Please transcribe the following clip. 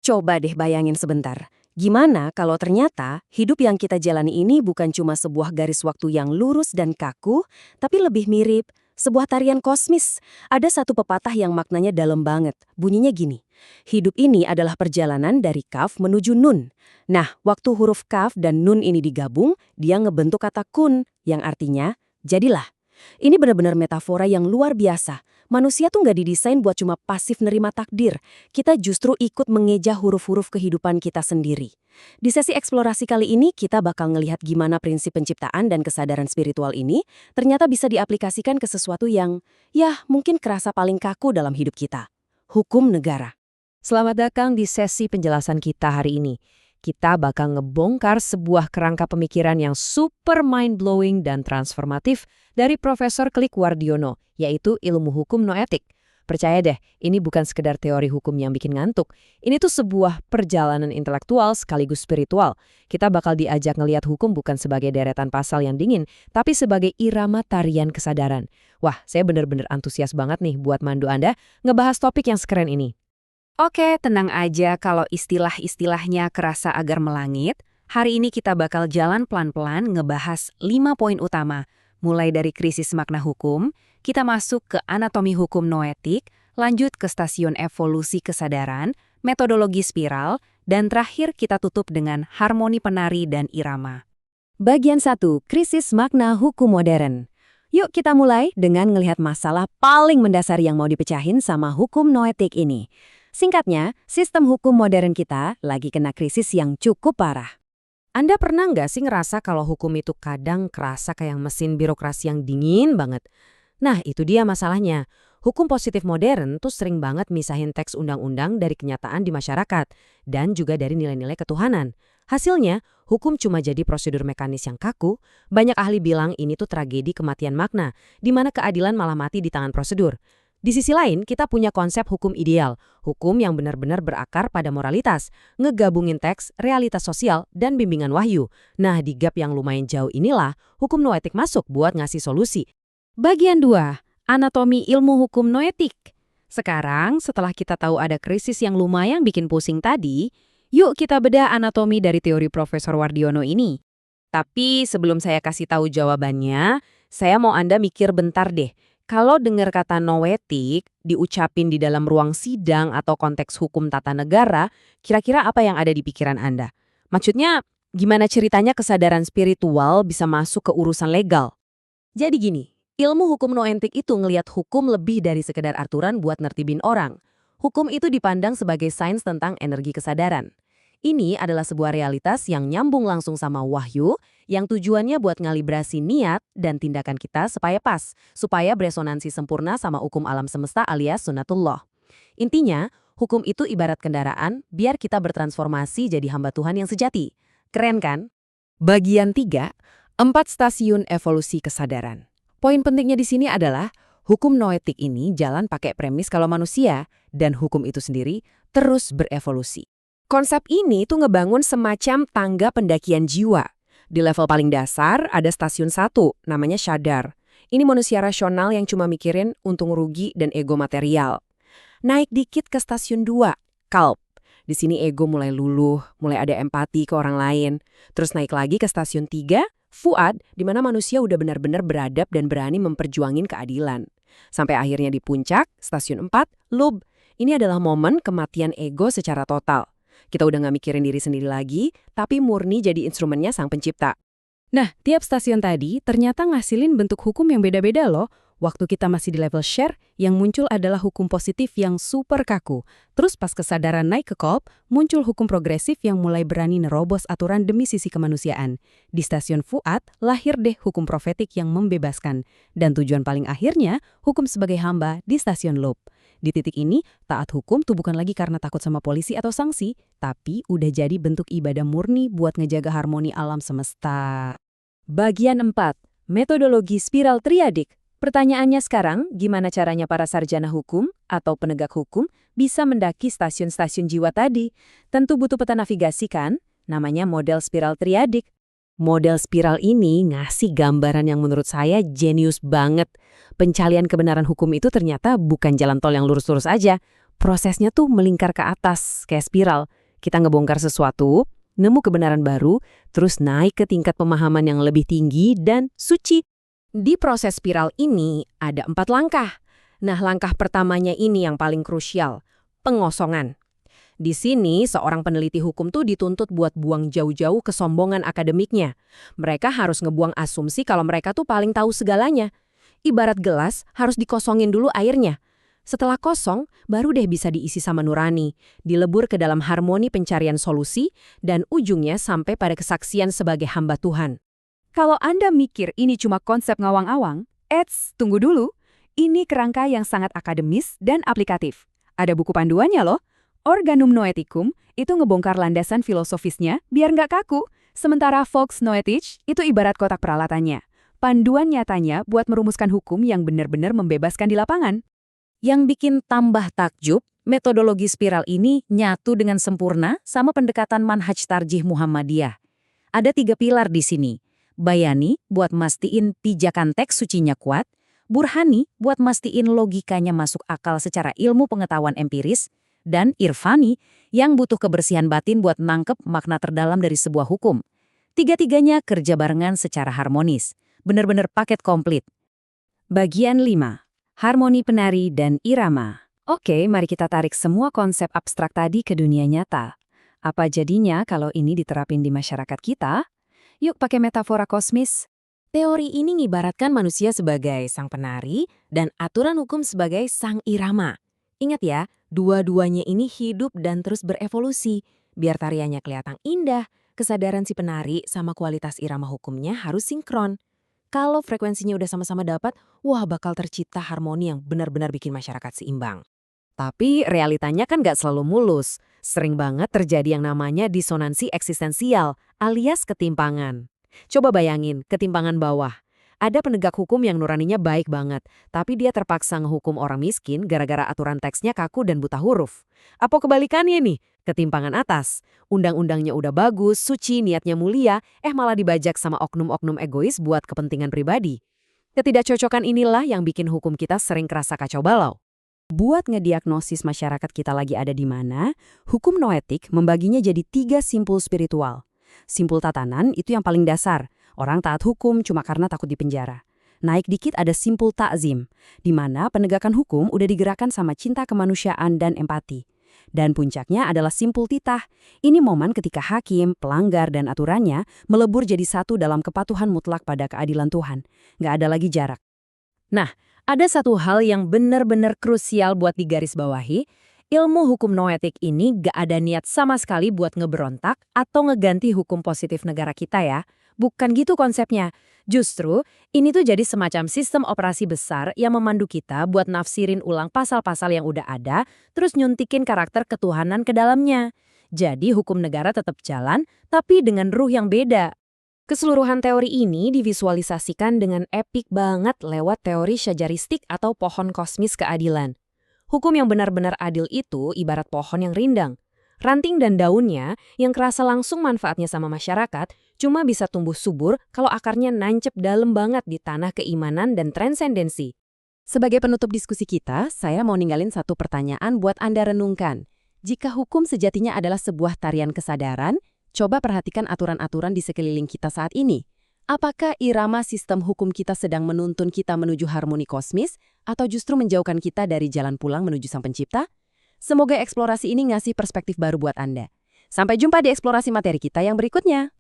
Coba deh bayangin sebentar. Gimana kalau ternyata hidup yang kita jalani ini bukan cuma sebuah garis waktu yang lurus dan kaku, tapi lebih mirip sebuah tarian kosmis. Ada satu pepatah yang maknanya dalam banget. Bunyinya gini, hidup ini adalah perjalanan dari kaf menuju nun. Nah, waktu huruf kaf dan nun ini digabung, dia ngebentuk kata kun, yang artinya jadilah. Ini benar-benar metafora yang luar biasa. Manusia tuh nggak didesain buat cuma pasif nerima takdir. Kita justru ikut mengeja huruf-huruf kehidupan kita sendiri. Di sesi eksplorasi kali ini, kita bakal ngelihat gimana prinsip penciptaan dan kesadaran spiritual ini ternyata bisa diaplikasikan ke sesuatu yang, ya, mungkin kerasa paling kaku dalam hidup kita. Hukum negara. Selamat datang di sesi penjelasan kita hari ini. Kita bakal ngebongkar sebuah kerangka pemikiran yang super mind-blowing dan transformatif dari Profesor Klik Wardiono, yaitu ilmu hukum noetik. Percaya deh, ini bukan sekedar teori hukum yang bikin ngantuk. Ini tuh sebuah perjalanan intelektual sekaligus spiritual. Kita bakal diajak ngelihat hukum bukan sebagai deretan pasal yang dingin, tapi sebagai irama tarian kesadaran. Wah, saya bener-bener antusias banget nih buat mandu Anda ngebahas topik yang sekeren ini. Oke, tenang aja kalau istilah-istilahnya kerasa agar melangit. Hari ini kita bakal jalan pelan-pelan ngebahas 5 poin utama. Mulai dari krisis makna hukum, kita masuk ke anatomi hukum noetik, lanjut ke stasiun evolusi kesadaran, metodologi spiral, dan terakhir kita tutup dengan harmoni penari dan irama. Bagian 1, krisis makna hukum modern. Yuk kita mulai dengan ngelihat masalah paling mendasar yang mau dipecahin sama hukum noetik ini. Singkatnya, sistem hukum modern kita lagi kena krisis yang cukup parah. Anda pernah nggak sih ngerasa kalau hukum itu kadang kerasa kayak mesin birokrasi yang dingin banget? Nah, itu dia masalahnya. Hukum positif modern tuh sering banget misahin teks undang-undang dari kenyataan di masyarakat dan juga dari nilai-nilai ketuhanan. Hasilnya, hukum cuma jadi prosedur mekanis yang kaku. Banyak ahli bilang ini tuh tragedi kematian makna, di mana keadilan malah mati di tangan prosedur. Di sisi lain, kita punya konsep hukum ideal, hukum yang benar-benar berakar pada moralitas, ngegabungin teks, realitas sosial, dan bimbingan wahyu. Nah, di gap yang lumayan jauh inilah, hukum noetik masuk buat ngasih solusi. Bagian 2, anatomi ilmu hukum noetik. Sekarang, setelah kita tahu ada krisis yang lumayan bikin pusing tadi, yuk kita bedah anatomi dari teori Profesor Wardiono ini. Tapi sebelum saya kasih tahu jawabannya, saya mau Anda mikir bentar deh. Kalau dengar kata noetik diucapin di dalam ruang sidang atau konteks hukum tata negara, kira-kira apa yang ada di pikiran Anda? Maksudnya, gimana ceritanya kesadaran spiritual bisa masuk ke urusan legal? Jadi gini, ilmu hukum noetik itu ngelihat hukum lebih dari sekedar aturan buat nertibin orang. Hukum itu dipandang sebagai sains tentang energi kesadaran. Ini adalah sebuah realitas yang nyambung langsung sama wahyu, yang tujuannya buat ngalibrasi niat dan tindakan kita supaya pas, supaya beresonansi sempurna sama hukum alam semesta alias sunnatullah. Intinya, hukum itu ibarat kendaraan biar kita bertransformasi jadi hamba Tuhan yang sejati. Keren kan? Bagian 3, 4 stasiun evolusi kesadaran. Poin pentingnya di sini adalah hukum noetik ini jalan pakai premis kalau manusia dan hukum itu sendiri terus berevolusi. Konsep ini tuh ngebangun semacam tangga pendakian jiwa. Di level paling dasar ada stasiun 1, namanya syadar. Ini manusia rasional yang cuma mikirin untung rugi dan ego material. Naik dikit ke stasiun 2, kalb. Di sini ego mulai luluh, mulai ada empati ke orang lain. Terus naik lagi ke stasiun 3, fuad, di mana manusia udah benar-benar beradab dan berani memperjuangin keadilan. Sampai akhirnya di puncak, stasiun 4, lub. Ini adalah momen kematian ego secara total. Kita udah nggak mikirin diri sendiri lagi, tapi murni jadi instrumennya sang pencipta. Nah, tiap stasiun tadi ternyata ngasilin bentuk hukum yang beda-beda loh. Waktu kita masih di level share, yang muncul adalah hukum positif yang super kaku. Terus pas kesadaran naik ke kolb, muncul hukum progresif yang mulai berani nerobos aturan demi sisi kemanusiaan. Di stasiun fuad, lahir deh hukum profetik yang membebaskan. Dan tujuan paling akhirnya, hukum sebagai hamba di stasiun lob. Di titik ini, taat hukum tuh bukan lagi karena takut sama polisi atau sanksi, tapi udah jadi bentuk ibadah murni buat ngejaga harmoni alam semesta. Bagian 4, metodologi spiral triadik. Pertanyaannya sekarang, gimana caranya para sarjana hukum atau penegak hukum bisa mendaki stasiun-stasiun jiwa tadi? Tentu butuh peta navigasi kan? Namanya model spiral triadik. Model spiral ini ngasih gambaran yang menurut saya jenius banget. Pencalian kebenaran hukum itu ternyata bukan jalan tol yang lurus-lurus aja. Prosesnya tuh melingkar ke atas, kayak spiral. Kita ngebongkar sesuatu, nemu kebenaran baru, terus naik ke tingkat pemahaman yang lebih tinggi dan suci. Di proses spiral ini ada 4 langkah. Nah, langkah pertamanya ini yang paling krusial, pengosongan. Di sini, seorang peneliti hukum tuh dituntut buat buang jauh-jauh kesombongan akademiknya. Mereka harus ngebuang asumsi kalau mereka tuh paling tahu segalanya. Ibarat gelas, harus dikosongin dulu airnya. Setelah kosong, baru deh bisa diisi sama nurani, dilebur ke dalam harmoni pencarian solusi, dan ujungnya sampai pada kesaksian sebagai hamba Tuhan. Kalau Anda mikir ini cuma konsep ngawang-awang, tunggu dulu. Ini kerangka yang sangat akademis dan aplikatif. Ada buku panduannya loh. Organum Noeticum itu ngebongkar landasan filosofisnya biar nggak kaku. Sementara Vox Noetic itu ibarat kotak peralatannya. Panduan nyatanya buat merumuskan hukum yang benar-benar membebaskan di lapangan. Yang bikin tambah takjub, metodologi spiral ini nyatu dengan sempurna sama pendekatan manhaj tarjih Muhammadiyah. Ada 3 pilar di sini. Bayani buat mastiin pijakan teks sucinya kuat, Burhani buat mastiin logikanya masuk akal secara ilmu pengetahuan empiris, dan Irfani yang butuh kebersihan batin buat nangkep makna terdalam dari sebuah hukum. Tiga-tiganya kerja barengan secara harmonis, bener-bener paket komplit. Bagian 5. Harmoni penari dan irama. Oke, mari kita tarik semua konsep abstrak tadi ke dunia nyata. Apa jadinya kalau ini diterapin di masyarakat kita? Yuk pakai metafora kosmis. Teori ini ngibaratkan manusia sebagai sang penari dan aturan hukum sebagai sang irama. Ingat ya, dua-duanya ini hidup dan terus berevolusi. Biar tariannya kelihatan indah, kesadaran si penari sama kualitas irama hukumnya harus sinkron. Kalau frekuensinya udah sama-sama dapat, wah bakal tercipta harmoni yang benar-benar bikin masyarakat seimbang. Tapi realitanya kan nggak selalu mulus. Sering banget terjadi yang namanya disonansi eksistensial alias ketimpangan. Coba bayangin, ketimpangan bawah. Ada penegak hukum yang nuraninya baik banget, tapi dia terpaksa ngehukum orang miskin gara-gara aturan teksnya kaku dan buta huruf. Apa kebalikannya nih? Ketimpangan atas. Undang-undangnya udah bagus, suci, niatnya mulia, malah dibajak sama oknum-oknum egois buat kepentingan pribadi. Ketidakcocokan inilah yang bikin hukum kita sering kerasa kacau balau. Buat ngediagnosis masyarakat kita lagi ada di mana, hukum noetik membaginya jadi 3 simpul spiritual. Simpul tatanan itu yang paling dasar. Orang taat hukum cuma karena takut dipenjara. Naik dikit ada simpul ta'zim, di mana penegakan hukum udah digerakkan sama cinta kemanusiaan dan empati. Dan puncaknya adalah simpul titah. Ini momen ketika hakim, pelanggar, dan aturannya melebur jadi satu dalam kepatuhan mutlak pada keadilan Tuhan. Nggak ada lagi jarak. Nah, ada satu hal yang benar-benar krusial buat digarisbawahi. Ilmu hukum noetik ini nggak ada niat sama sekali buat ngeberontak atau ngeganti hukum positif negara kita ya. Bukan gitu konsepnya. Justru, ini tuh jadi semacam sistem operasi besar yang memandu kita buat nafsirin ulang pasal-pasal yang udah ada, terus nyuntikin karakter ketuhanan ke dalamnya. Jadi hukum negara tetap jalan, tapi dengan ruh yang beda. Keseluruhan teori ini divisualisasikan dengan epik banget lewat teori syajaristik atau pohon kosmis keadilan. Hukum yang benar-benar adil itu ibarat pohon yang rindang. Ranting dan daunnya yang kerasa langsung manfaatnya sama masyarakat cuma bisa tumbuh subur kalau akarnya nancep dalam banget di tanah keimanan dan transendensi. Sebagai penutup diskusi kita, saya mau ninggalin satu pertanyaan buat Anda renungkan. Jika hukum sejatinya adalah sebuah tarian kesadaran, coba perhatikan aturan-aturan di sekeliling kita saat ini. Apakah irama sistem hukum kita sedang menuntun kita menuju harmoni kosmis atau justru menjauhkan kita dari jalan pulang menuju Sang Pencipta? Semoga eksplorasi ini ngasih perspektif baru buat Anda. Sampai jumpa di eksplorasi materi kita yang berikutnya.